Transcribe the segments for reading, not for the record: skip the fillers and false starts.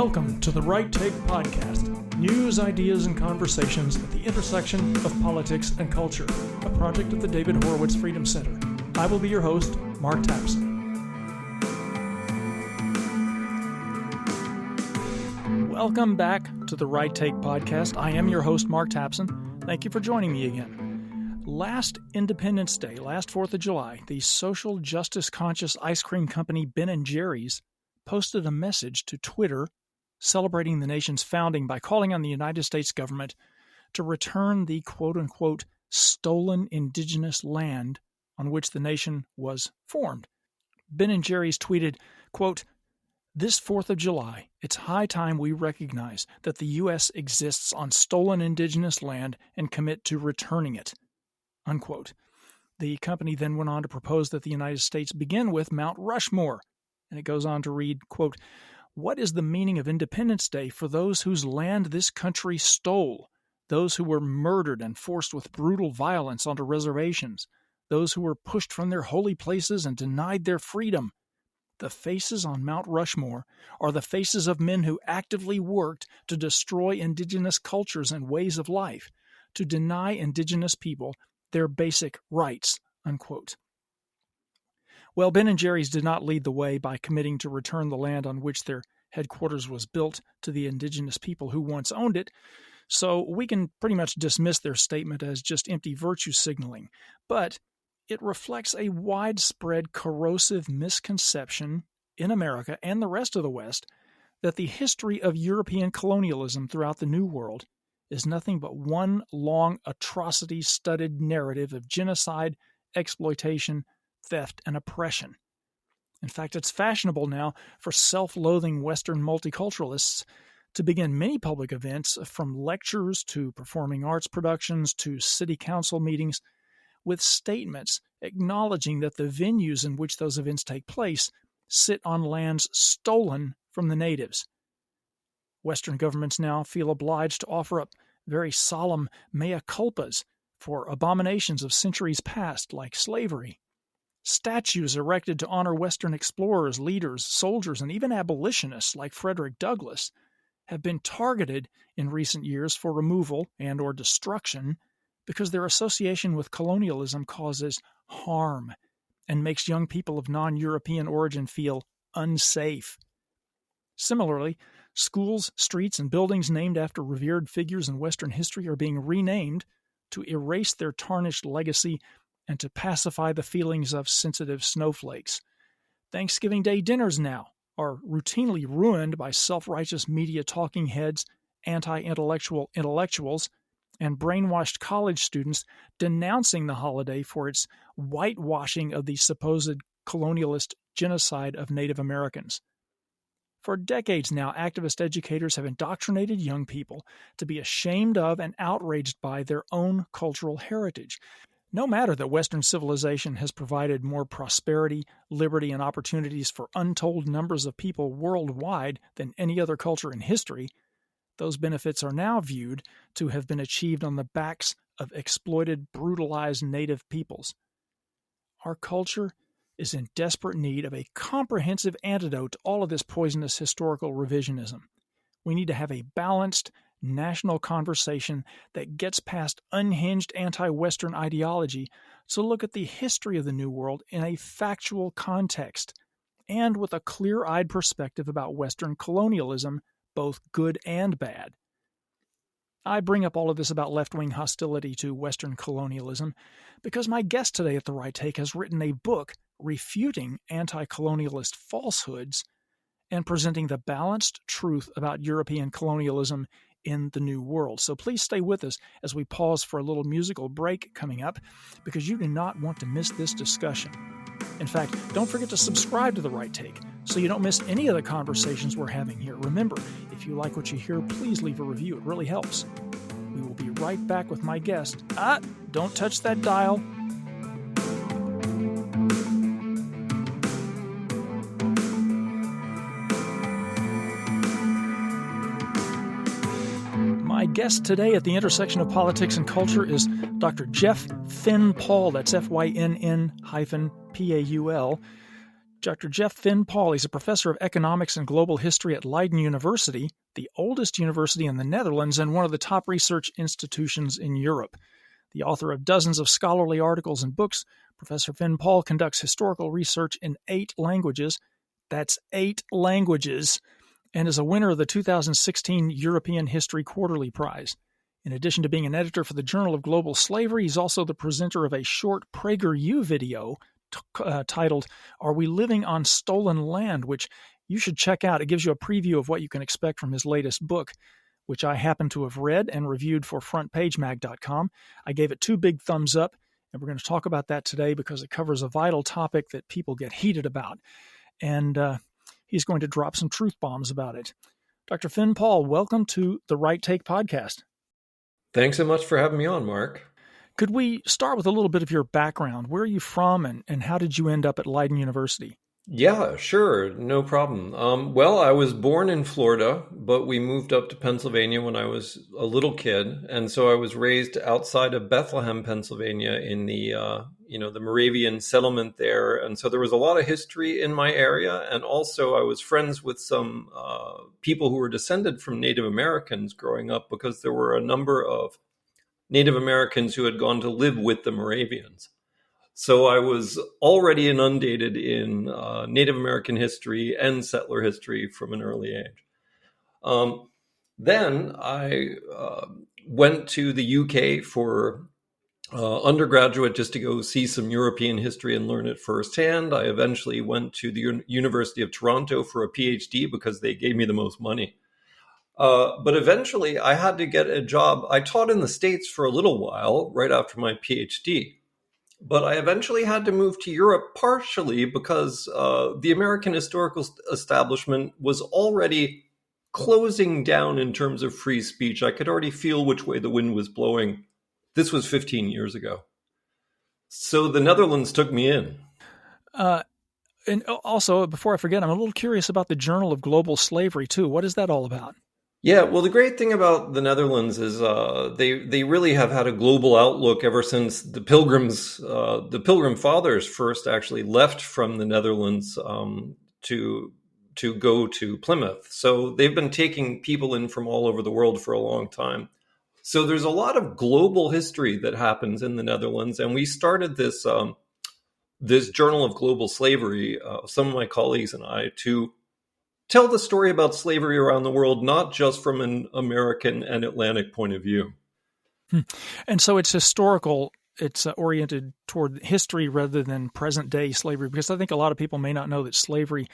Welcome to the Right Take Podcast, news, ideas, and conversations at the intersection of politics and culture, a project of the David Horowitz Freedom Center. I will be your host, Mark Tapson. Welcome back to the Right Take Podcast. I am your host, Mark Tapson. Thank you for joining me again. Last Independence Day, last 4th of July, the social justice conscious ice cream company Ben & Jerry's posted a message to Twitter celebrating the nation's founding by calling on the United States government to return the quote-unquote stolen indigenous land on which the nation was formed. Ben & Jerry's tweeted, quote, "This 4th of July, it's high time we recognize that the U.S. exists on stolen indigenous land and commit to returning it," unquote. The company then went on to propose that the United States begin with Mount Rushmore. And it goes on to read, quote, "What is the meaning of Independence Day for those whose land this country stole, those who were murdered and forced with brutal violence onto reservations, those who were pushed from their holy places and denied their freedom? The faces on Mount Rushmore are the faces of men who actively worked to destroy indigenous cultures and ways of life, to deny indigenous people their basic rights," unquote. Well, Ben & Jerry's did not lead the way by committing to return the land on which their headquarters was built to the indigenous people who once owned it, so we can pretty much dismiss their statement as just empty virtue signaling. But it reflects a widespread corrosive misconception in America and the rest of the West that the history of European colonialism throughout the New World is nothing but one long atrocity-studded narrative of genocide, exploitation, theft, and oppression. In fact, it's fashionable now for self-loathing Western multiculturalists to begin many public events, from lectures to performing arts productions to city council meetings, with statements acknowledging that the venues in which those events take place sit on lands stolen from the natives. Western governments now feel obliged to offer up very solemn mea culpas for abominations of centuries past, like slavery. Statues erected to honor Western explorers, leaders, soldiers, and even abolitionists like Frederick Douglass have been targeted in recent years for removal and or destruction because their association with colonialism causes harm and makes young people of non-European origin feel unsafe. Similarly, schools, streets, and buildings named after revered figures in Western history are being renamed to erase their tarnished legacy and to pacify the feelings of sensitive snowflakes. Thanksgiving Day dinners now are routinely ruined by self-righteous media talking heads, anti-intellectual intellectuals, and brainwashed college students denouncing the holiday for its whitewashing of the supposed colonialist genocide of Native Americans. For decades now, activist educators have indoctrinated young people to be ashamed of and outraged by their own cultural heritage. No matter that Western civilization has provided more prosperity, liberty, and opportunities for untold numbers of people worldwide than any other culture in history, those benefits are now viewed to have been achieved on the backs of exploited, brutalized native peoples. Our culture is in desperate need of a comprehensive antidote to all of this poisonous historical revisionism. We need to have a balanced, national conversation that gets past unhinged anti-Western ideology to look at the history of the New World in a factual context and with a clear-eyed perspective about Western colonialism, both good and bad. I bring up all of this about left-wing hostility to Western colonialism because my guest today at The Right Take has written a book refuting anti-colonialist falsehoods and presenting the balanced truth about European colonialism in the New World. So please stay with us as we pause for a little musical break coming up, because you do not want to miss this discussion. In fact, don't forget to subscribe to The Right Take so you don't miss any of the conversations we're having here. Remember, if you like what you hear, please leave a review. It really helps. We will be right back with my guest. Don't touch that dial. My guest today at the intersection of politics and culture is Dr. Jeff Fynn-Paul. That's Fynn-Paul. Dr. Jeff Fynn-Paul. He's a professor of economics and global history at Leiden University, the oldest university in the Netherlands and one of the top research institutions in Europe. The author of dozens of scholarly articles and books, Professor Fynn-Paul conducts historical research in 8 languages. That's 8 languages, and is a winner of the 2016 European History Quarterly Prize. In addition to being an editor for the Journal of Global Slavery, he's also the presenter of a short PragerU video titled, Are We Living on Stolen Land?, which you should check out. It gives you a preview of what you can expect from his latest book, which I happen to have read and reviewed for frontpagemag.com. I gave it 2 big thumbs up, and we're going to talk about that today because it covers a vital topic that people get heated about. And he's going to drop some truth bombs about it. Dr. Fynn-Paul, welcome to the Right Take podcast. Thanks so much for having me on, Mark. Could we start with a little bit of your background? Where are you from, and how did you end up at Leiden University? Yeah, sure. No problem. Well, I was born in Florida, but we moved up to Pennsylvania when I was a little kid. And so I was raised outside of Bethlehem, Pennsylvania in the Moravian settlement there. And so there was a lot of history in my area. And also I was friends with some people who were descended from Native Americans growing up, because there were a number of Native Americans who had gone to live with the Moravians. So I was already inundated in Native American history and settler history from an early age. Then I went to the UK for undergraduate just to go see some European history and learn it firsthand. I eventually went to the University of Toronto for a PhD because they gave me the most money. But eventually I had to get a job. I taught in the States for a little while right after my PhD. But I eventually had to move to Europe partially because the American historical establishment was already closing down in terms of free speech. I could already feel which way the wind was blowing. This was 15 years ago. So the Netherlands took me in. And also, before I forget, I'm a little curious about the Journal of Global Slavery, too. What is that all about? Yeah, well, the great thing about the Netherlands is they really have had a global outlook ever since the Pilgrim Fathers first actually left from the Netherlands to go to Plymouth. So they've been taking people in from all over the world for a long time. So there's a lot of global history that happens in the Netherlands, and we started this Journal of Global Slavery, some of my colleagues and I, to tell the story about slavery around the world, not just from an American and Atlantic point of view. And so it's historical. It's oriented toward history rather than present-day slavery, because I think a lot of people may not know that slavery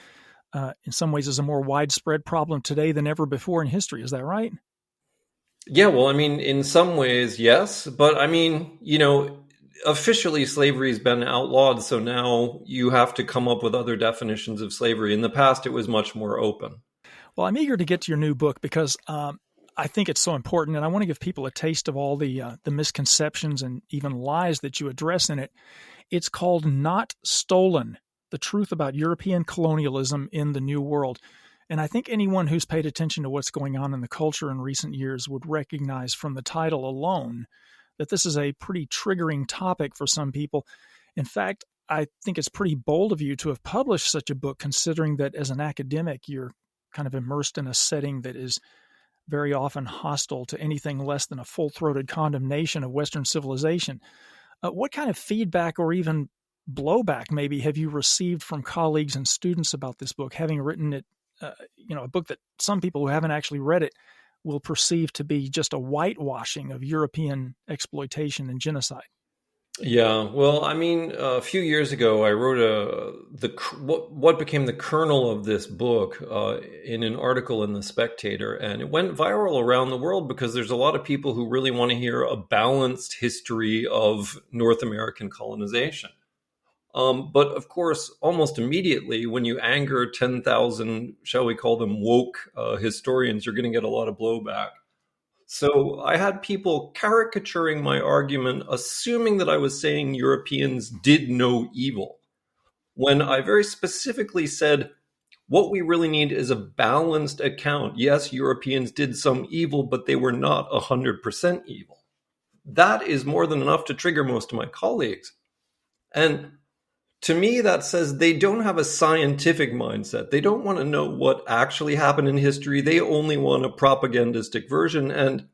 in some ways is a more widespread problem today than ever before in history. Is that right? Yeah, well, I mean, in some ways, yes. But I mean, officially slavery has been outlawed, so now you have to come up with other definitions of slavery. In the past, it was much more open. Well, I'm eager to get to your new book because I think it's so important, and I want to give people a taste of all the misconceptions and even lies that you address in it. It's called Not Stolen: The Truth About European Colonialism in the New World. And I think anyone who's paid attention to what's going on in the culture in recent years would recognize from the title alone that this is a pretty triggering topic for some people. In fact, I think it's pretty bold of you to have published such a book, considering that as an academic, you're kind of immersed in a setting that is very often hostile to anything less than a full-throated condemnation of Western civilization. What kind of feedback or even blowback maybe have you received from colleagues and students about this book, having written it, a book that some people who haven't actually read it will perceive to be just a whitewashing of European exploitation and genocide? Yeah, well, I mean, a few years ago, I wrote what became the kernel of this book in an article in The Spectator, and it went viral around the world because there's a lot of people who really want to hear a balanced history of North American colonization. But of course, almost immediately, when you anger 10,000, shall we call them woke historians, you're going to get a lot of blowback. So I had people caricaturing my argument, assuming that I was saying Europeans did no evil, when I very specifically said, what we really need is a balanced account. Yes, Europeans did some evil, but they were not 100% evil. That is more than enough to trigger most of my colleagues. And To me, that says they don't have a scientific mindset. They don't want to know what actually happened in history. They only want a propagandistic version. And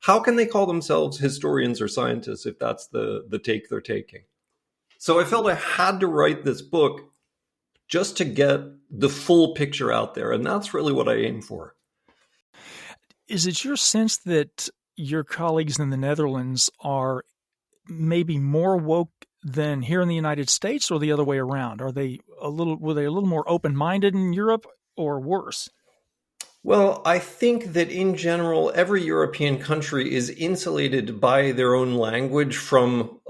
how can they call themselves historians or scientists if that's the take they're taking? So I felt I had to write this book just to get the full picture out there. And that's really what I aim for. Is it your sense that your colleagues in the Netherlands are maybe more woke than here in the United States, or the other way around? Were they a little more open-minded in Europe, or worse? Well, I think that in general, every European country is insulated by their own language from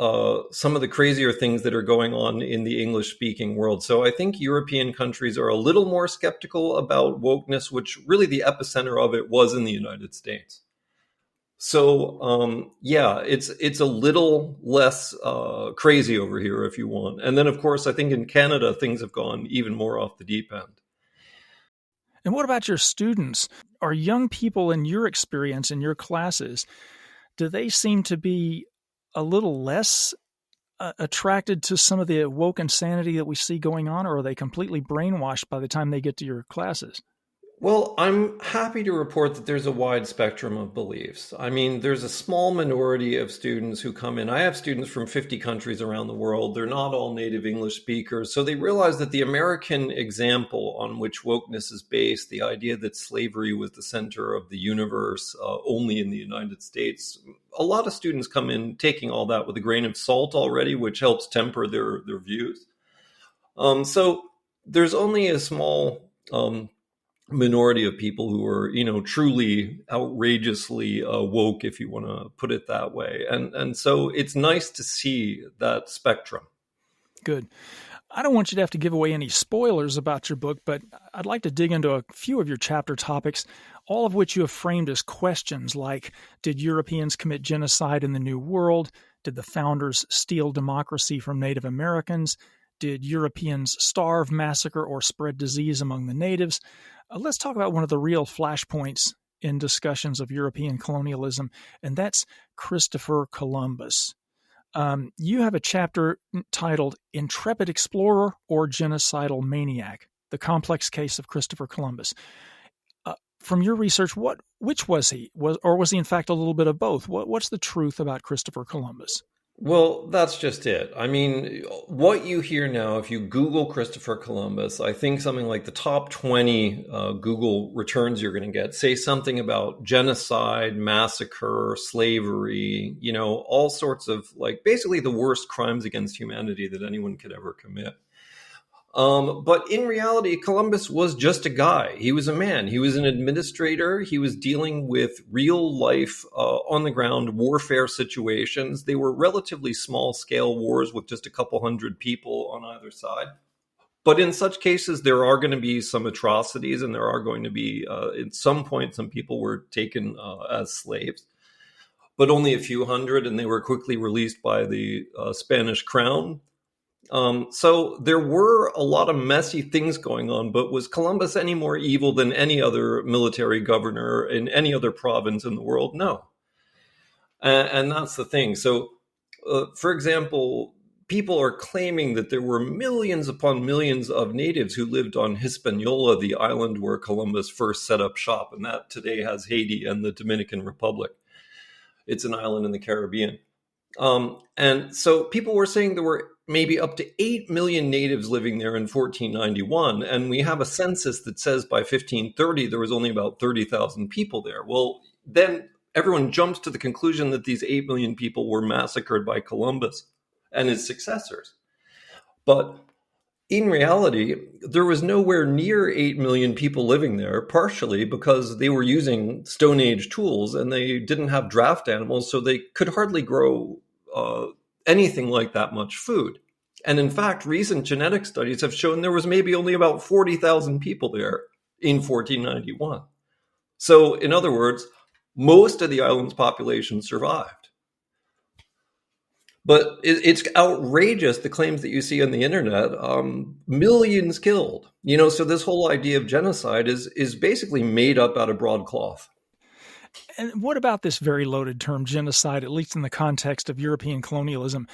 some of the crazier things that are going on in the English-speaking world. So I think European countries are a little more skeptical about wokeness, which really the epicenter of it was in the United States. So yeah, it's a little less crazy over here, if you want. And then, of course, I think in Canada, things have gone even more off the deep end. And what about your students? Are young people, in your experience, in your classes, do they seem to be a little less attracted to some of the woke insanity that we see going on, or are they completely brainwashed by the time they get to your classes? Well, I'm happy to report that there's a wide spectrum of beliefs. I mean, there's a small minority of students who come in. I have students from 50 countries around the world. They're not all native English speakers. So they realize that the American example on which wokeness is based, the idea that slavery was the center of the universe only in the United States, a lot of students come in taking all that with a grain of salt already, which helps temper their views. So there's only a small minority of people who are, truly outrageously woke, if you want to put it that way. And so it's nice to see that spectrum. Good. I don't want you to have to give away any spoilers about your book, but I'd like to dig into a few of your chapter topics, all of which you have framed as questions like, did Europeans commit genocide in the New World? Did the founders steal democracy from Native Americans? Did Europeans starve, massacre, or spread disease among the natives? Let's talk about one of the real flashpoints in discussions of European colonialism, and that's Christopher Columbus. You have a chapter titled Intrepid Explorer or Genocidal Maniac, the complex case of Christopher Columbus. From your research, which was he? Was he in fact a little bit of both? What's the truth about Christopher Columbus? Well, that's just it. I mean, what you hear now, if you Google Christopher Columbus, I think something like the top 20 Google returns you're going to get say something about genocide, massacre, slavery, all sorts of basically the worst crimes against humanity that anyone could ever commit. But in reality, Columbus was just a guy. He was a man. He was an administrator. He was dealing with real life, on the ground warfare situations. They were relatively small scale wars with just a couple hundred people on either side. But in such cases, there are going to be some atrocities, and there are going to be, at some point, some people were taken as slaves, but only a few hundred, and they were quickly released by the Spanish crown. So there were a lot of messy things going on, but was Columbus any more evil than any other military governor in any other province in the world? No. And that's the thing. So, for example, people are claiming that there were millions upon millions of natives who lived on Hispaniola, the island where Columbus first set up shop. And that today has Haiti and the Dominican Republic. It's an island in the Caribbean. And so people were saying there were maybe up to 8 million natives living there in 1491. And we have a census that says by 1530, there was only about 30,000 people there. Well, then everyone jumps to the conclusion that these 8 million people were massacred by Columbus and his successors. But in reality, there was nowhere near 8 million people living there, partially because they were using Stone Age tools and they didn't have draft animals, so they could hardly grow anything like that much food. And in fact, recent genetic studies have shown there was maybe only about 40,000 people there in 1491. So in other words, most of the island's population survived. But it's outrageous, the claims that you see on the internet, millions killed. So this whole idea of genocide is basically made up out of broad cloth. And what about this very loaded term, genocide, at least in the context of European colonialism?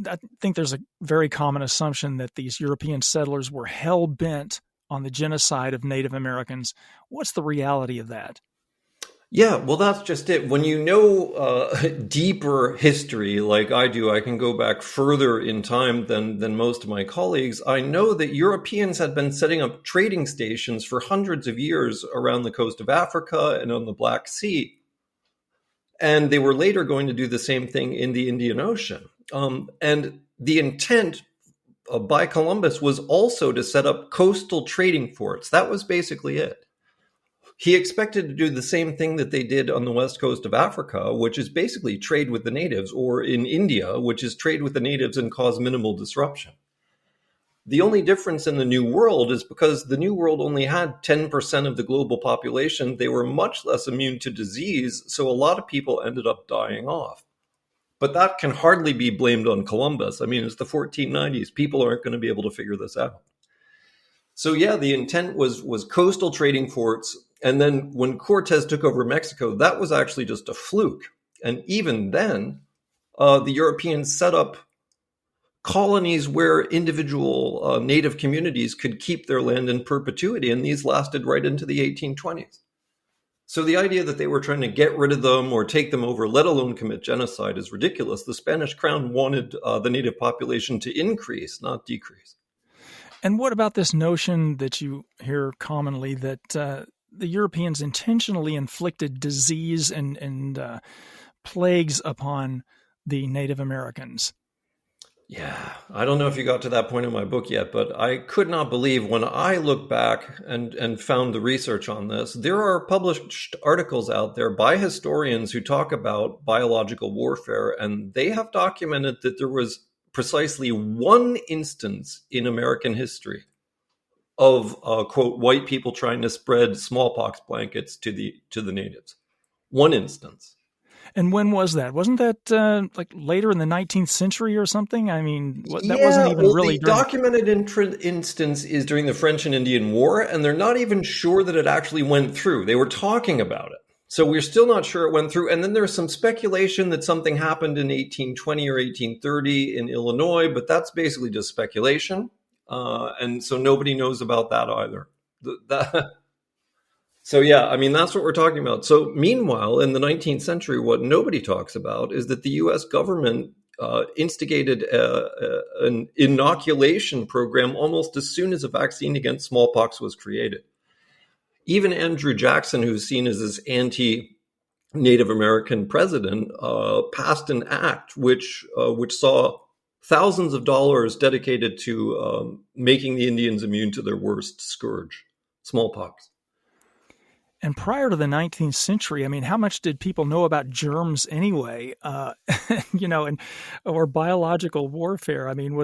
I think there's a very common assumption that these European settlers were hell-bent on the genocide of Native Americans. What's the reality of that? Yeah, well, that's just it. When you know deeper history like I do, I can go back further in time than most of my colleagues. I know that Europeans had been setting up trading stations for hundreds of years around the coast of Africa and on the Black Sea. And they were later going to do the same thing in the Indian Ocean. And the intent by Columbus was also to set up coastal trading forts. That was basically it. He expected to do the same thing that they did on the west coast of Africa, which is basically trade with the natives, or in India, which is trade with the natives and cause minimal disruption. The only difference in the New World is because the New World only had 10% of the global population, they were much less immune to disease, so a lot of people ended up dying off. But that can hardly be blamed on Columbus. I mean, it's the 1490s. People aren't going to be able to figure this out. So yeah, the intent was coastal trading forts. And then when Cortez took over Mexico, that was actually just a fluke. And even then, the Europeans set up colonies where individual native communities could keep their land in perpetuity. And these lasted right into the 1820s. So the idea that they were trying to get rid of them or take them over, let alone commit genocide, is ridiculous. The Spanish crown wanted the native population to increase, not decrease. And what about this notion that you hear commonly that the Europeans intentionally inflicted disease and plagues upon the Native Americans? Yeah, I don't know if you got to that point in my book yet, but I could not believe when I look back and found the research on this. There are published articles out there by historians who talk about biological warfare, and they have documented that there was precisely one instance in American history of, quote, white people trying to spread smallpox blankets to the natives. One instance. And when was that? Wasn't that like later in the 19th century or something? I mean, that Yeah, wasn't even well, really the documented instance is during the French and Indian War, and they're not even sure that it actually went through. They were talking about it. So we're still not sure it went through. And then there's some speculation that something happened in 1820 or 1830 in Illinois, but that's basically just speculation. And so nobody knows about that either. So yeah, I mean, that's what we're talking about. So meanwhile, in the 19th century, what nobody talks about is that the US government instigated an inoculation program almost as soon as a vaccine against smallpox was created. Even Andrew Jackson, who's seen as this anti-Native American president, passed an act which saw thousands of dollars dedicated to making the Indians immune to their worst scourge, smallpox. And prior to the 19th century, I mean, how much did people know about germs anyway? Or biological warfare? I mean,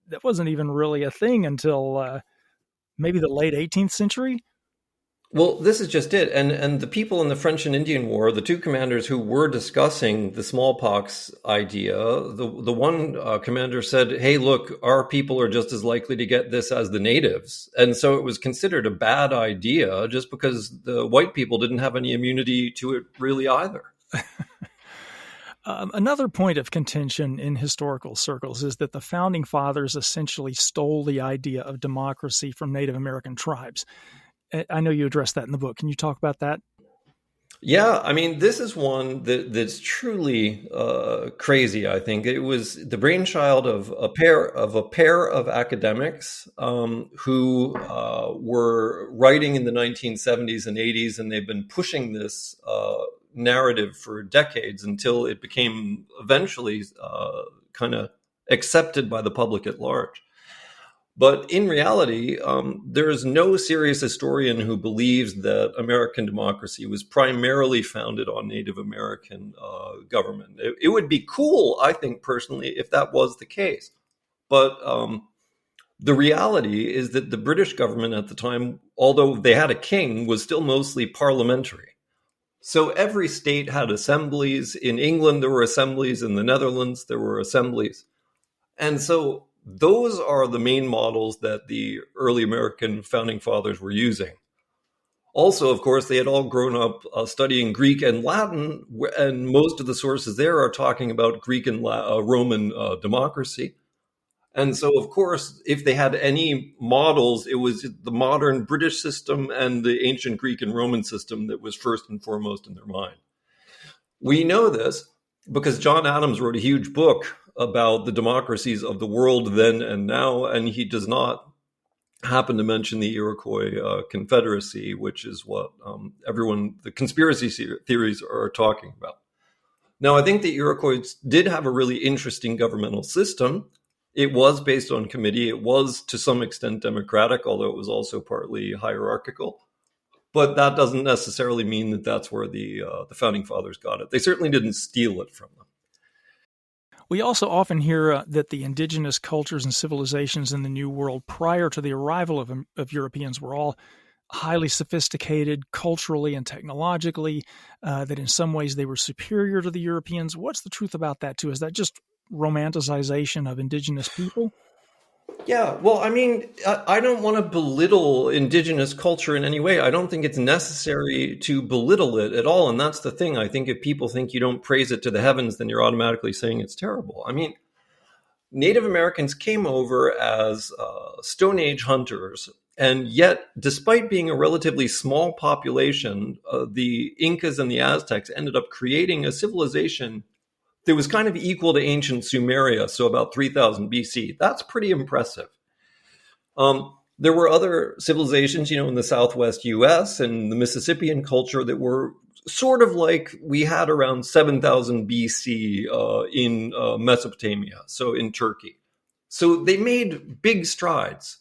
that wasn't even really a thing until maybe the late 18th century? Well, this is just it. And the people in the French and Indian War, the two commanders who were discussing the smallpox idea, the one commander said, hey, look, our people are just as likely to get this as the natives. And so it was considered a bad idea just because the white people didn't have any immunity to it really either. Another point of contention in historical circles is that the Founding Fathers essentially stole the idea of democracy from Native American tribes. I know you addressed that in the book. Can you talk about that? Yeah, I mean, this is one that's truly crazy. I think it was the brainchild of a pair of academics who were writing in the 1970s and 80s, and they've been pushing this narrative for decades until it became eventually kind of accepted by the public at large. But in reality, there is no serious historian who believes that American democracy was primarily founded on Native American government. It would be cool, I think personally, if that was the case. But the reality is that the British government at the time, although they had a king, was still mostly parliamentary. So every state had assemblies. In England, there were assemblies. In the Netherlands, there were assemblies. And so those are the main models that the early American founding fathers were using. Also, of course, they had all grown up studying Greek and Latin, and most of the sources there are talking about Greek and Roman democracy. And so, of course, if they had any models, it was the modern British system and the ancient Greek and Roman system that was first and foremost in their mind. We know this because John Adams wrote a huge book about the democracies of the world then and now, and he does not happen to mention the Iroquois Confederacy, which is what the conspiracy theories are talking about. Now, I think the Iroquois did have a really interesting governmental system. It was based on committee. It was to some extent democratic, although it was also partly hierarchical. But that doesn't necessarily mean that that's where the founding fathers got it. They certainly didn't steal it from them. We also often hear that the indigenous cultures and civilizations in the New World prior to the arrival of Europeans were all highly sophisticated culturally and technologically, that in some ways they were superior to the Europeans. What's the truth about that, too? Is that just romanticization of indigenous people? Yeah, well, I mean, I don't want to belittle indigenous culture in any way. I don't think it's necessary to belittle it at all. And that's the thing. I think if people think you don't praise it to the heavens, then you're automatically saying it's terrible. I mean, Native Americans came over as Stone Age hunters. And yet, despite being a relatively small population, the Incas and the Aztecs ended up creating a civilization that was kind of equal to ancient Sumeria, so about 3000 BC. That's pretty impressive. There were other civilizations, in the Southwest US and the Mississippian culture that were sort of like we had around 7000 BC in Mesopotamia, so in Turkey. So they made big strides.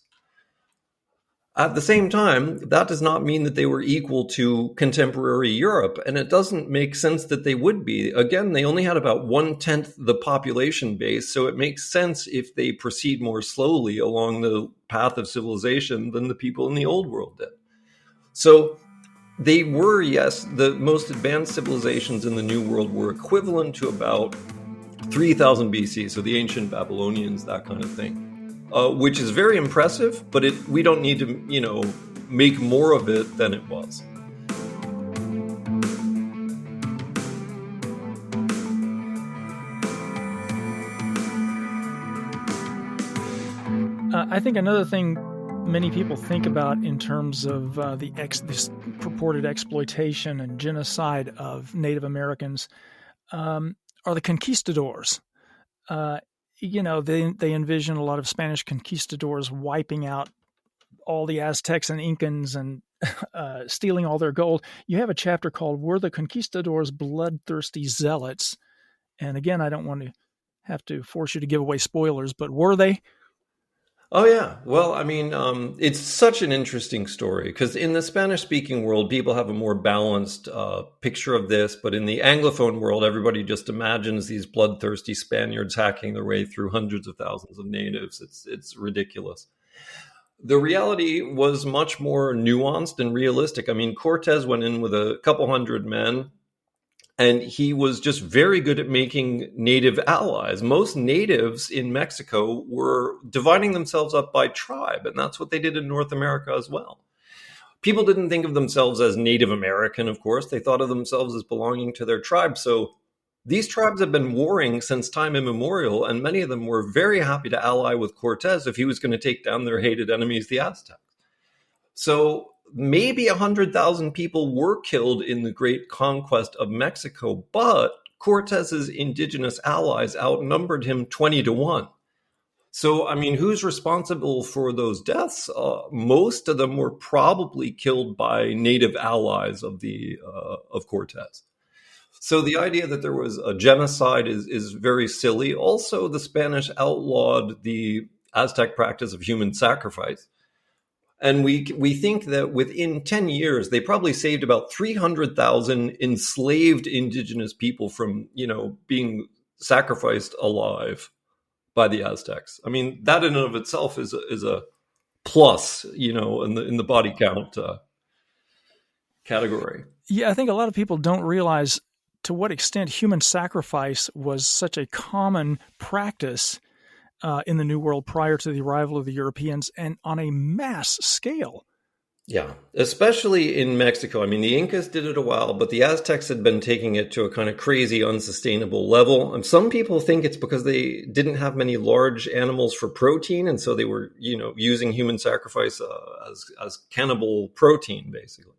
At the same time, that does not mean that they were equal to contemporary Europe, and it doesn't make sense that they would be. Again, they only had about 1/10 the population base, so it makes sense if they proceed more slowly along the path of civilization than the people in the Old World did. So they were, yes, the most advanced civilizations in the New World were equivalent to about 3000 BC, so the ancient Babylonians, that kind of thing. Which is very impressive, but we don't need to, make more of it than it was. I think another thing many people think about in terms of this purported exploitation and genocide of Native Americans are the conquistadors. They envision a lot of Spanish conquistadors wiping out all the Aztecs and Incans and stealing all their gold. You have a chapter called "Were the Conquistadors Bloodthirsty Zealots?" And again, I don't want to have to force you to give away spoilers, but were they? Oh, yeah. Well, I mean, it's such an interesting story because in the Spanish-speaking world, people have a more balanced picture of this. But in the Anglophone world, everybody just imagines these bloodthirsty Spaniards hacking their way through hundreds of thousands of natives. It's ridiculous. The reality was much more nuanced and realistic. I mean, Cortez went in with a couple hundred men, and he was just very good at making native allies. Most natives in Mexico were dividing themselves up by tribe, and that's what they did in North America as well. People didn't think of themselves as Native American, of course. They thought of themselves as belonging to their tribe. So these tribes have been warring since time immemorial, and many of them were very happy to ally with Cortez if he was going to take down their hated enemies, the Aztecs. So maybe 100,000 people were killed in the great conquest of Mexico, but Cortez's indigenous allies outnumbered him 20-1. So, I mean, who's responsible for those deaths? Most of them were probably killed by native allies of Cortez. So the idea that there was a genocide is very silly. Also, the Spanish outlawed the Aztec practice of human sacrifice. And we think that within 10 years, they probably saved about 300,000 enslaved indigenous people from, being sacrificed alive by the Aztecs. I mean, that in and of itself is a plus, in the body count category. Yeah, I think a lot of people don't realize to what extent human sacrifice was such a common practice in the New World prior to the arrival of the Europeans, and on a mass scale. Yeah, especially in Mexico. I mean, the Incas did it a while, but the Aztecs had been taking it to a kind of crazy, unsustainable level. And some people think it's because they didn't have many large animals for protein, and so they were, using human sacrifice as cannibal protein, basically.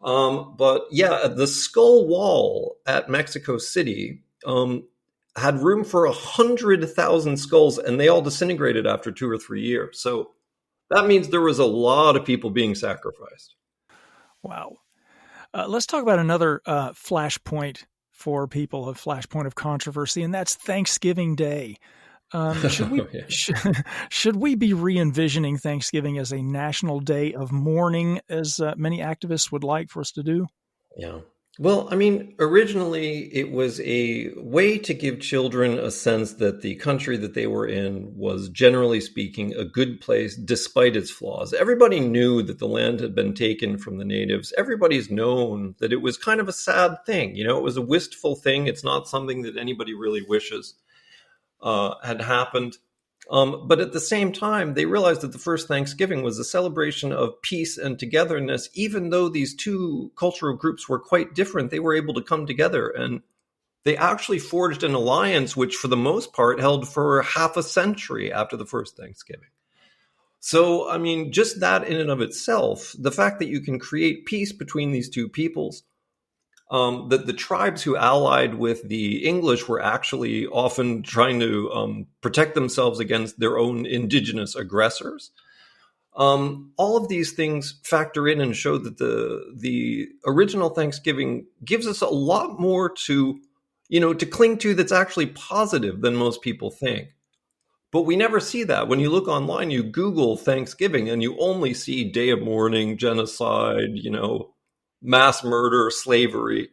But yeah, the skull wall at Mexico City had room for 100,000 skulls, and they all disintegrated after 2 or 3 years. So that means there was a lot of people being sacrificed. Wow. Let's talk about another flashpoint for people, a flashpoint of controversy, and that's Thanksgiving Day. Should we Yeah. should we be re-envisioning Thanksgiving as a national day of mourning, as many activists would like for us to do? Yeah. Well, I mean, originally it was a way to give children a sense that the country that they were in was, generally speaking, a good place despite its flaws. Everybody knew that the land had been taken from the natives. Everybody's known that it was kind of a sad thing. It was a wistful thing. It's not something that anybody really wishes had happened. But at the same time, they realized that the first Thanksgiving was a celebration of peace and togetherness. Even though these two cultural groups were quite different, they were able to come together, and they actually forged an alliance, which for the most part held for half a century after the first Thanksgiving. So, I mean, just that in and of itself, the fact that you can create peace between these two peoples, that the tribes who allied with the English were actually often trying to protect themselves against their own indigenous aggressors. All of these things factor in and show that the original Thanksgiving gives us a lot more to cling to that's actually positive than most people think. But we never see that. When you look online, you Google Thanksgiving and you only see day of mourning, genocide, mass murder, slavery.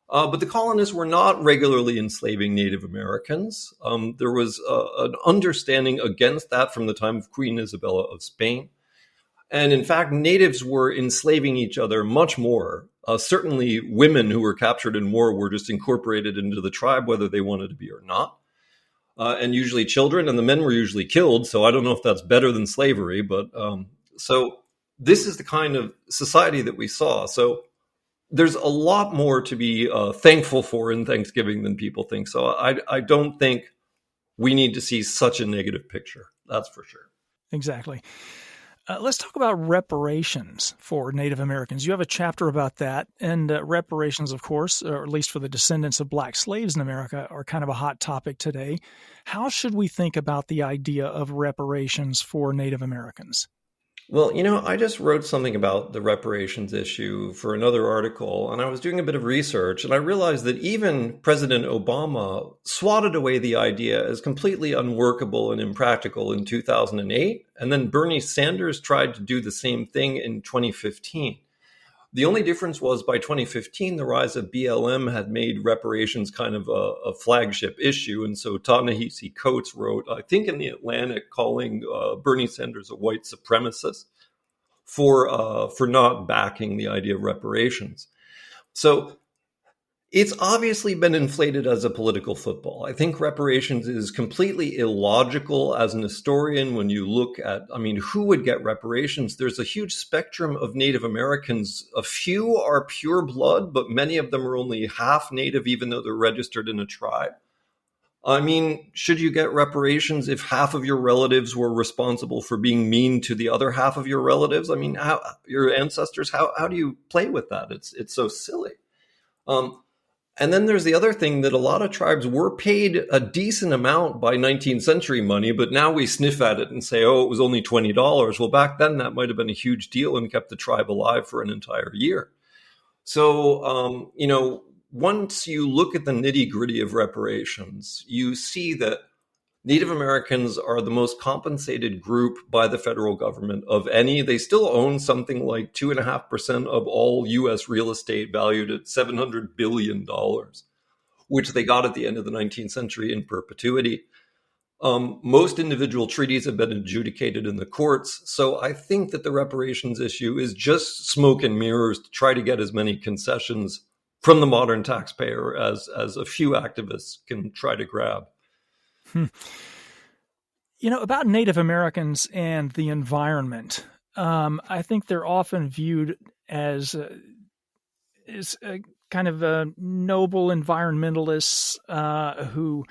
But the colonists were not regularly enslaving Native Americans. There was an understanding against that from the time of Queen Isabella of Spain. And in fact, natives were enslaving each other much more. Certainly, women who were captured in war were just incorporated into the tribe, whether they wanted to be or not. And usually children, and the men were usually killed. So I don't know if that's better than slavery. But so this is the kind of society that we saw. So there's a lot more to be thankful for in Thanksgiving than people think. So I don't think we need to see such a negative picture. That's for sure. Exactly. Let's talk about reparations for Native Americans. You have a chapter about that, and reparations, of course, or at least for the descendants of Black slaves in America, are kind of a hot topic today. How should we think about the idea of reparations for Native Americans? Well, I just wrote something about the reparations issue for another article, and I was doing a bit of research, and I realized that even President Obama swatted away the idea as completely unworkable and impractical in 2008, and then Bernie Sanders tried to do the same thing in 2015. The only difference was by 2015, the rise of BLM had made reparations kind of a flagship issue. And so Ta-Nehisi Coates wrote, I think in the Atlantic, calling Bernie Sanders a white supremacist for not backing the idea of reparations. So it's obviously been inflated as a political football. I think reparations is completely illogical as an historian when you look at, who would get reparations? There's a huge spectrum of Native Americans. A few are pure blood, but many of them are only half Native, even though they're registered in a tribe. Should you get reparations if half of your relatives were responsible for being mean to the other half of your relatives? How your ancestors, how do you play with that? It's so silly. And then there's the other thing that a lot of tribes were paid a decent amount by 19th century money, but now we sniff at it and say, oh, it was only $20. Well, back then that might have been a huge deal and kept the tribe alive for an entire year. So, once you look at the nitty gritty of reparations, you see that Native Americans are the most compensated group by the federal government of any. They still own something like 2.5% of all U.S. real estate, valued at $700 billion, which they got at the end of the 19th century in perpetuity. Most individual treaties have been adjudicated in the courts. So I think that the reparations issue is just smoke and mirrors to try to get as many concessions from the modern taxpayer as a few activists can try to grab. About Native Americans and the environment, I think they're often viewed as kind of noble environmentalists who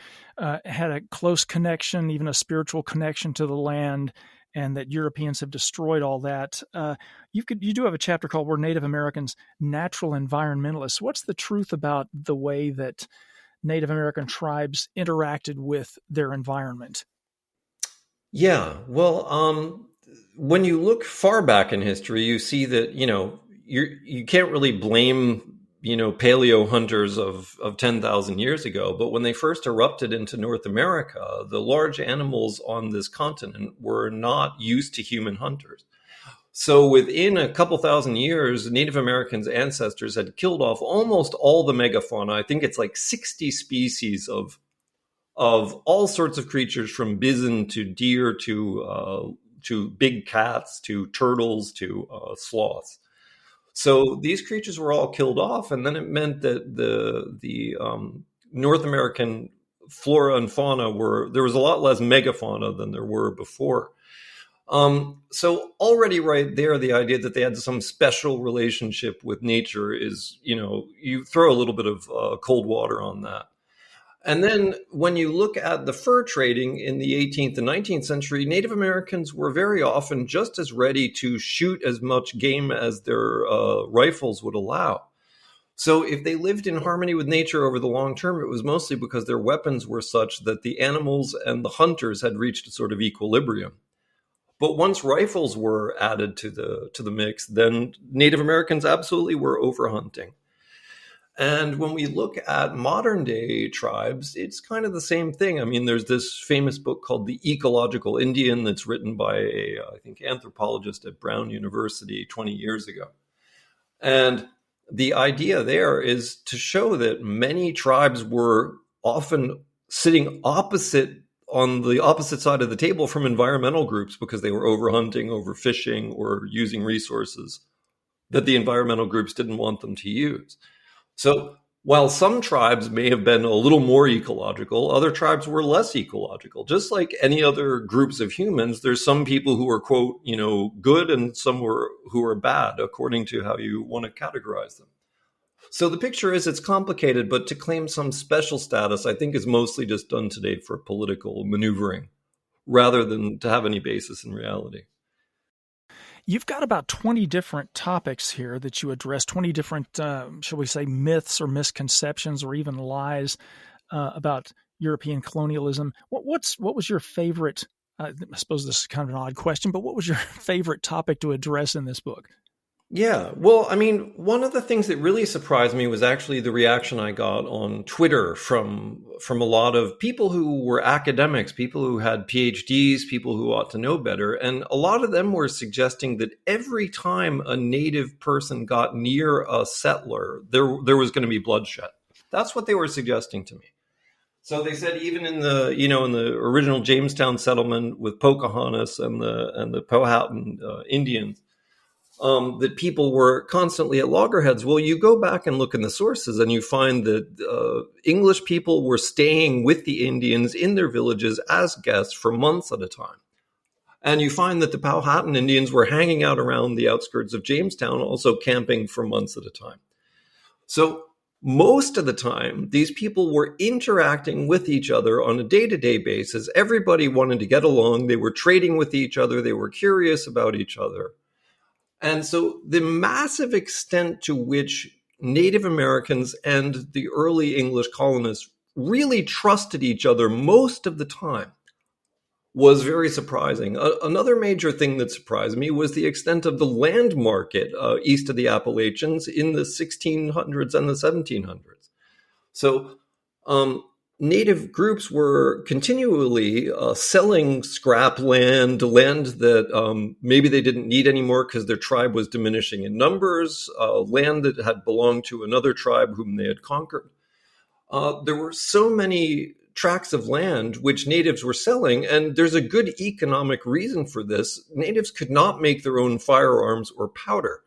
had a close connection, even a spiritual connection to the land, and that Europeans have destroyed all that. You do have a chapter called "Were Native Americans Natural Environmentalists?" What's the truth about the way that Native American tribes interacted with their environment? Yeah, well, when you look far back in history, you see that you can't really blame paleo hunters of 10,000 years ago, but when they first erupted into North America, the large animals on this continent were not used to human hunters. So within a couple thousand years, Native Americans' ancestors had killed off almost all the megafauna. I think it's like 60 species of all sorts of creatures, from bison to deer to big cats to turtles to sloths. So these creatures were all killed off, and then it meant that the North American flora and fauna there was a lot less megafauna than there were before. So already right there, the idea that they had some special relationship with nature is, you throw a little bit of cold water on that. And then when you look at the fur trading in the 18th and 19th century, Native Americans were very often just as ready to shoot as much game as their rifles would allow. So if they lived in harmony with nature over the long term, it was mostly because their weapons were such that the animals and the hunters had reached a sort of equilibrium. But once rifles were added to the mix, then Native Americans absolutely were overhunting. And when we look at modern day tribes, it's kind of the same thing. I mean, there's this famous book called The Ecological Indian that's written by I think, anthropologist at Brown University 20 years ago. And the idea there is to show that many tribes were often sitting on the opposite side of the table from environmental groups because they were overhunting, overfishing, or using resources that the environmental groups didn't want them to use. So while some tribes may have been a little more ecological, other tribes were less ecological. Just like any other groups of humans, there's some people who are, quote, good, and some who are bad, according to how you want to categorize them. So the picture is, it's complicated, but to claim some special status, I think, is mostly just done today for political maneuvering, rather than to have any basis in reality. You've got about 20 different topics here that you address, 20 different, shall we say, myths or misconceptions or even lies about European colonialism. What was your favorite, I suppose this is kind of an odd question, but what was your favorite topic to address in this book? Yeah, well, I mean, one of the things that really surprised me was actually the reaction I got on Twitter from a lot of people who were academics, people who had PhDs, people who ought to know better. And a lot of them were suggesting that every time a native person got near a settler, there was going to be bloodshed. That's what they were suggesting to me. So they said even in the original Jamestown settlement with Pocahontas and the Powhatan Indians, that people were constantly at loggerheads. Well, you go back and look in the sources and you find that English people were staying with the Indians in their villages as guests for months at a time. And you find that the Powhatan Indians were hanging out around the outskirts of Jamestown, also camping for months at a time. So most of the time, these people were interacting with each other on a day-to-day basis. Everybody wanted to get along. They were trading with each other. They were curious about each other. And so the massive extent to which Native Americans and the early English colonists really trusted each other most of the time was very surprising. Another major thing that surprised me was the extent of the land market east of the Appalachians in the 1600s and the 1700s. So Native groups were continually selling scrap land that maybe they didn't need anymore because their tribe was diminishing in numbers, land that had belonged to another tribe whom they had conquered. There were so many tracts of land which natives were selling, and there's a good economic reason for this. Natives could not make their own firearms or powder,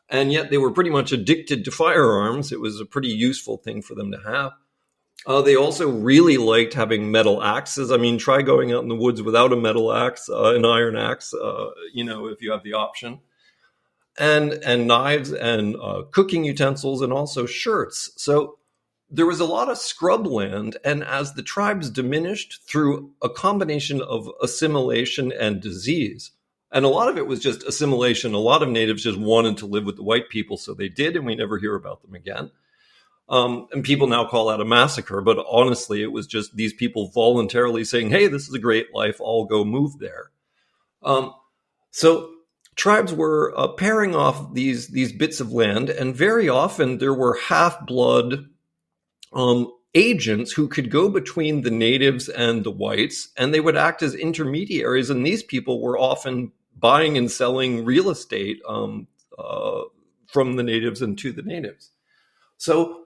and yet they were pretty much addicted to firearms. It was a pretty useful thing for them to have. They also really liked having metal axes. I mean, try going out in the woods without a metal axe, an iron axe, if you have the option. And knives and cooking utensils and also shirts. So there was a lot of scrubland. And as the tribes diminished through a combination of assimilation and disease, and a lot of it was just assimilation, a lot of natives just wanted to live with the white people, so they did, and we never hear about them again. And people now call that a massacre, but honestly, it was just these people voluntarily saying, hey, this is a great life, I'll go move there. So tribes were pairing off these bits of land, and very often there were half-blood agents who could go between the natives and the whites, and they would act as intermediaries, and these people were often buying and selling real estate from the natives and to the natives. So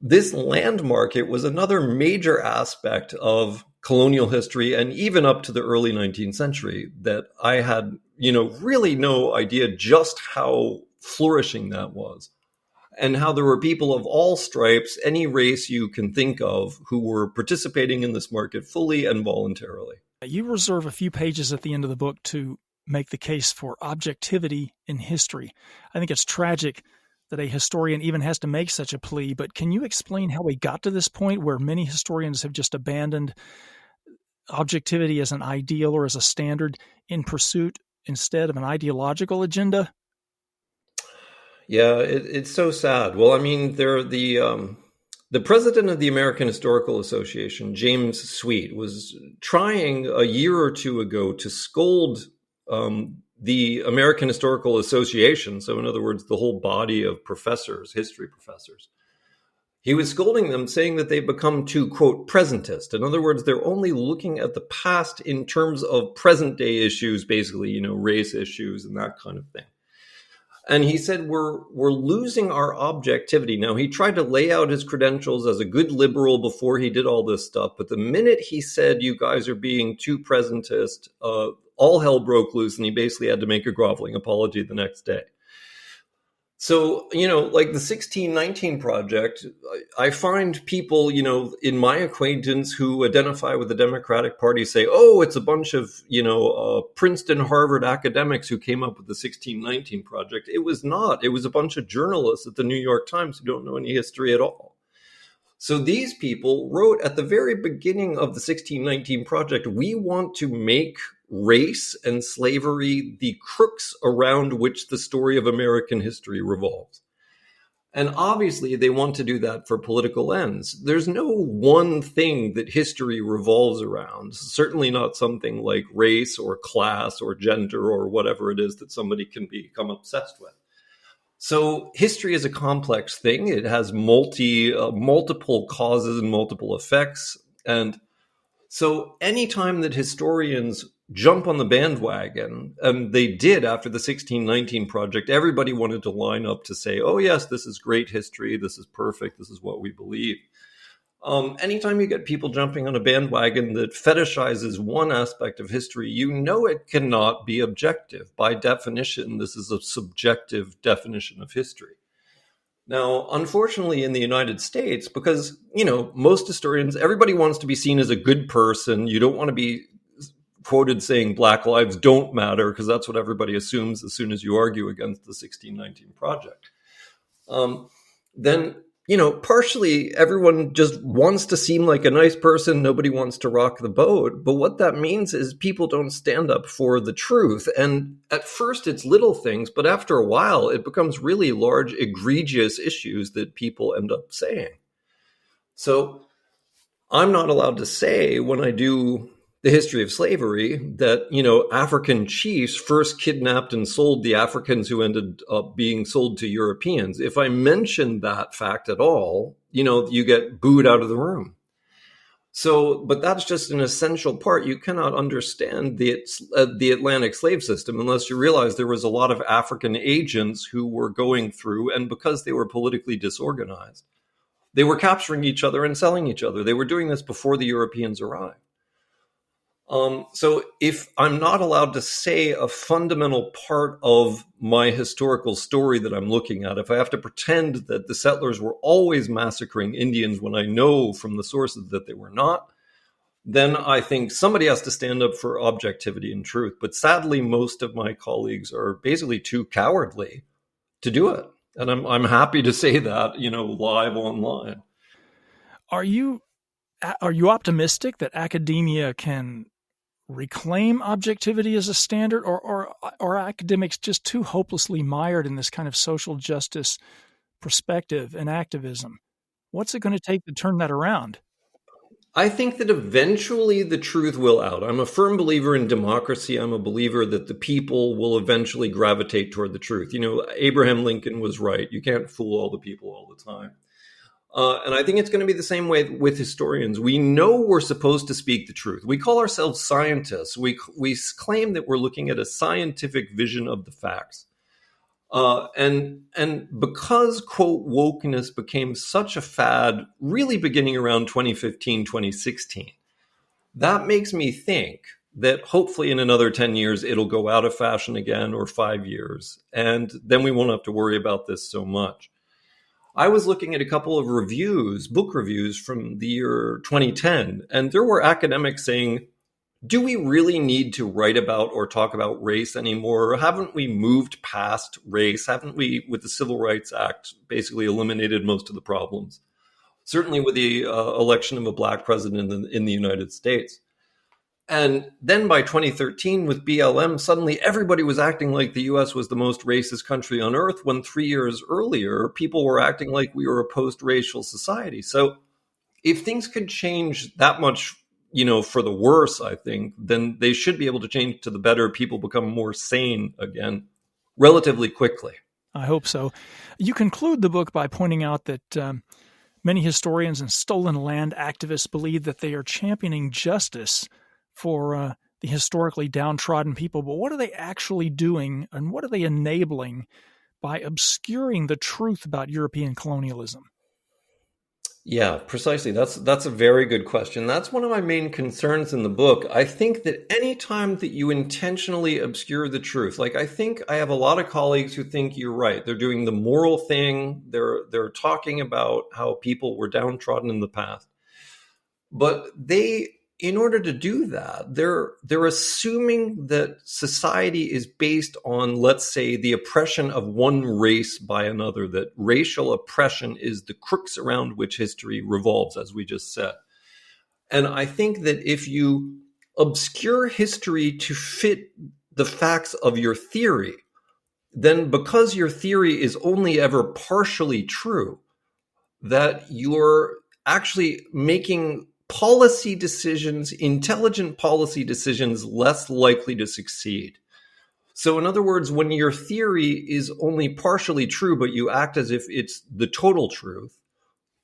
this land market was another major aspect of colonial history, and even up to the early 19th century, that I had, really no idea just how flourishing that was, and how there were people of all stripes, any race you can think of, who were participating in this market fully and voluntarily. You reserve a few pages at the end of the book to make the case for objectivity in history. I think it's tragic that a historian even has to make such a plea, but can you explain how we got to this point where many historians have just abandoned objectivity as an ideal or as a standard in pursuit instead of an ideological agenda? Yeah, it's so sad. Well, I mean, the president of the American Historical Association, James Sweet, was trying a year or two ago to scold the American Historical Association, so in other words, the whole body of professors, history professors. He was scolding them, saying that they've become too, quote, presentist. In other words, they're only looking at the past in terms of present day issues, basically, race issues and that kind of thing. And he said, we're losing our objectivity. Now, he tried to lay out his credentials as a good liberal before he did all this stuff. But the minute he said, you guys are being too presentist, all hell broke loose, and he basically had to make a groveling apology the next day. So, like the 1619 Project, I find people, in my acquaintance who identify with the Democratic Party say, oh, it's a bunch of, Princeton, Harvard academics who came up with the 1619 Project. It was not. It was a bunch of journalists at the New York Times who don't know any history at all. So these people wrote at the very beginning of the 1619 Project, we want to make race and slavery the crux around which the story of American history revolves. And obviously they want to do that for political ends. There's no one thing that history revolves around, certainly not something like race or class or gender or whatever it is that somebody can become obsessed with. So history is a complex thing. It has multiple causes and multiple effects. And so anytime that historians jump on the bandwagon, and they did after the 1619 Project, everybody wanted to line up to say, oh, yes, this is great history. This is perfect. This is what we believe. Anytime you get people jumping on a bandwagon that fetishizes one aspect of history, it cannot be objective. By definition, this is a subjective definition of history. Now, unfortunately, in the United States, because, most historians, everybody wants to be seen as a good person. You don't want to be quoted saying Black lives don't matter, because that's what everybody assumes as soon as you argue against the 1619 Project. Then, partially everyone just wants to seem like a nice person. Nobody wants to rock the boat. But what that means is people don't stand up for the truth. And at first it's little things, but after a while it becomes really large, egregious issues that people end up saying. So I'm not allowed to say when I do the history of slavery that, African chiefs first kidnapped and sold the Africans who ended up being sold to Europeans. If I mention that fact at all, you get booed out of the room. So, but that's just an essential part. You cannot understand the Atlantic slave system unless you realize there was a lot of African agents who were going through, and because they were politically disorganized, they were capturing each other and selling each other. They were doing this before the Europeans arrived. So if I'm not allowed to say a fundamental part of my historical story that I'm looking at, if I have to pretend that the settlers were always massacring Indians when I know from the sources that they were not, then I think somebody has to stand up for objectivity and truth. But sadly, most of my colleagues are basically too cowardly to do it. And I'm happy to say that, live online. Are you optimistic that academia can reclaim objectivity as a standard, or are academics just too hopelessly mired in this kind of social justice perspective and activism? What's it going to take to turn that around? I think that eventually the truth will out. I'm a firm believer in democracy. I'm a believer that the people will eventually gravitate toward the truth. Abraham Lincoln was right. You can't fool all the people all the time. And I think it's going to be the same way with historians. We know we're supposed to speak the truth. We call ourselves scientists. We claim that we're looking at a scientific vision of the facts. And because, quote, wokeness became such a fad, really beginning around 2015, 2016, that makes me think that hopefully in another 10 years, it'll go out of fashion again, or 5 years. And then we won't have to worry about this so much. I was looking at a couple of book reviews from the year 2010, and there were academics saying, do we really need to write about or talk about race anymore? Haven't we moved past race? Haven't we, with the Civil Rights Act, basically eliminated most of the problems? Certainly with the election of a Black president in the United States. And then by 2013, with BLM, suddenly everybody was acting like the US was the most racist country on earth, when 3 years earlier, people were acting like we were a post-racial society. So if things could change that much, for the worse, I think, then they should be able to change to the better. People become more sane again relatively quickly. I hope so. You conclude the book by pointing out that many historians and stolen land activists believe that they are championing justice for the historically downtrodden people. But what are they actually doing, and what are they enabling by obscuring the truth about European colonialism? Yeah, precisely. That's a very good question. That's one of my main concerns in the book. I think that any time that you intentionally obscure the truth, like I think I have a lot of colleagues who think you're right. They're doing the moral thing. They're talking about how people were downtrodden in the past. But in order to do that, they're assuming that society is based on, let's say, the oppression of one race by another, that racial oppression is the crux around which history revolves, as we just said. And I think that if you obscure history to fit the facts of your theory, then because your theory is only ever partially true, that you're actually making policy decisions, intelligent policy decisions, less likely to succeed. So in other words, when your theory is only partially true, but you act as if it's the total truth,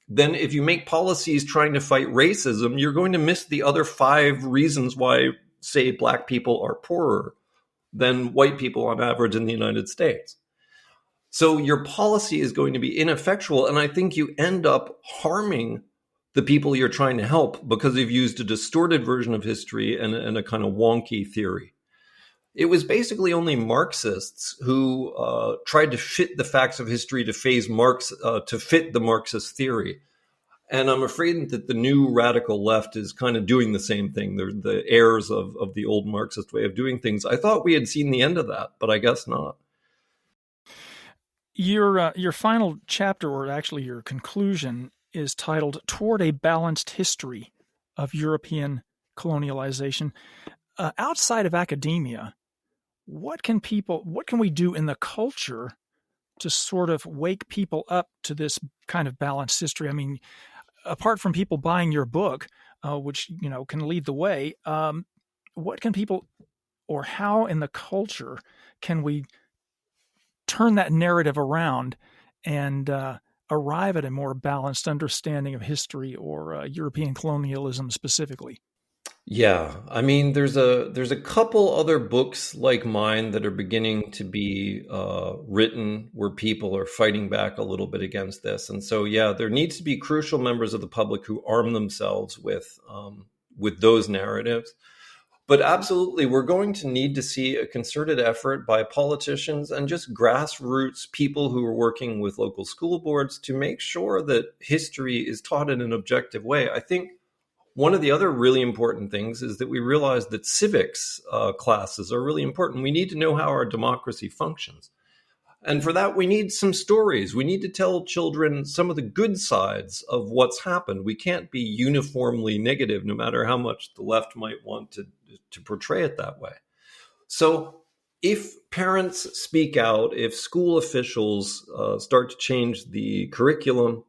then if you make policies trying to fight racism, you're going to miss the other 5 reasons why, say, Black people are poorer than white people on average in the United States. So your policy is going to be ineffectual, and I think you end up harming the people you're trying to help because you've used a distorted version of history and a kind of wonky theory. It was basically only Marxists who tried to fit the facts of history to fit the Marxist theory. And I'm afraid that the new radical left is kind of doing the same thing. They're the heirs of the old Marxist way of doing things. I thought we had seen the end of that, but I guess not. Your final chapter, or actually your conclusion, is titled "Toward a Balanced History of European Colonialization." Outside of academia, what can we do in the culture to sort of wake people up to this kind of balanced history? I mean, apart from people buying your book, which can lead the way, what can people, or how in the culture can we turn that narrative around and arrive at a more balanced understanding of history, or European colonialism specifically? Yeah, I mean, there's a couple other books like mine that are beginning to be written where people are fighting back a little bit against this, and so yeah, there needs to be crucial members of the public who arm themselves with those narratives. But absolutely, we're going to need to see a concerted effort by politicians and just grassroots people who are working with local school boards to make sure that history is taught in an objective way. I think one of the other really important things is that we realize that civics classes are really important. We need to know how our democracy functions. And for that, we need some stories. We need to tell children some of the good sides of what's happened. We can't be uniformly negative, no matter how much the left might want to portray it that way. So if parents speak out, if school officials start to change the curriculum,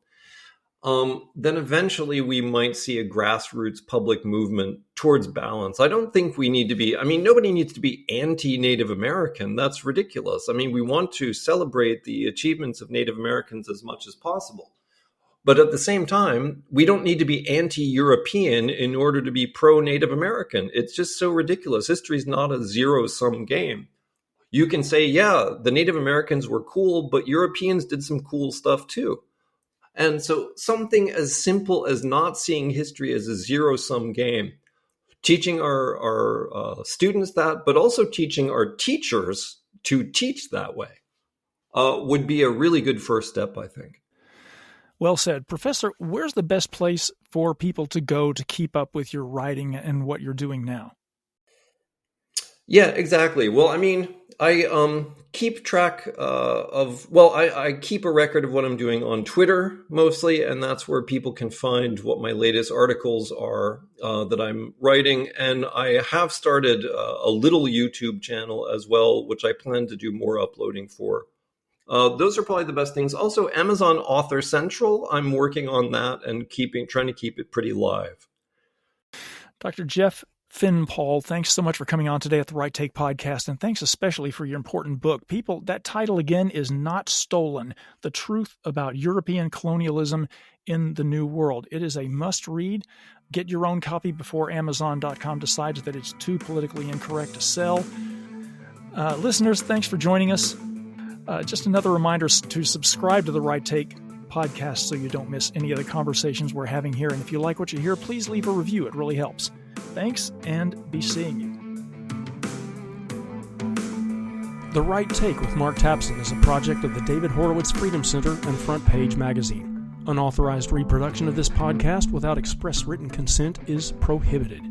then eventually we might see a grassroots public movement towards balance. I don't think we need to be, nobody needs to be anti-Native American. That's ridiculous. We want to celebrate the achievements of Native Americans as much as possible. But at the same time, we don't need to be anti-European in order to be pro-Native American. It's just so ridiculous. History is not a zero-sum game. You can say, yeah, the Native Americans were cool, but Europeans did some cool stuff too. And so something as simple as not seeing history as a zero-sum game, teaching our students that, but also teaching our teachers to teach that way, would be a really good first step, I think. Well said. Professor, where's the best place for people to go to keep up with your writing and what you're doing now? Yeah, exactly. Well, I keep track I keep a record of what I'm doing on Twitter mostly, and that's where people can find what my latest articles are that I'm writing. And I have started a little YouTube channel as well, which I plan to do more uploading for. Those are probably the best things. Also, Amazon Author Central, I'm working on that and trying to keep it pretty live. Dr. Jeff Fynn-Paul, thanks so much for coming on today at the Right Take podcast, and thanks especially for your important book. People, that title again is Not Stolen, The Truth About European Colonialism in the New World. It is a must-read. Get your own copy before Amazon.com decides that it's too politically incorrect to sell. Listeners, thanks for joining us. Just another reminder to subscribe to the Right Take podcast so you don't miss any of the conversations we're having here. And if you like what you hear, please leave a review. It really helps. Thanks, and be seeing you. The Right Take with Mark Tapson is a project of the David Horowitz Freedom Center and Front Page Magazine. Unauthorized reproduction of this podcast without express written consent is prohibited.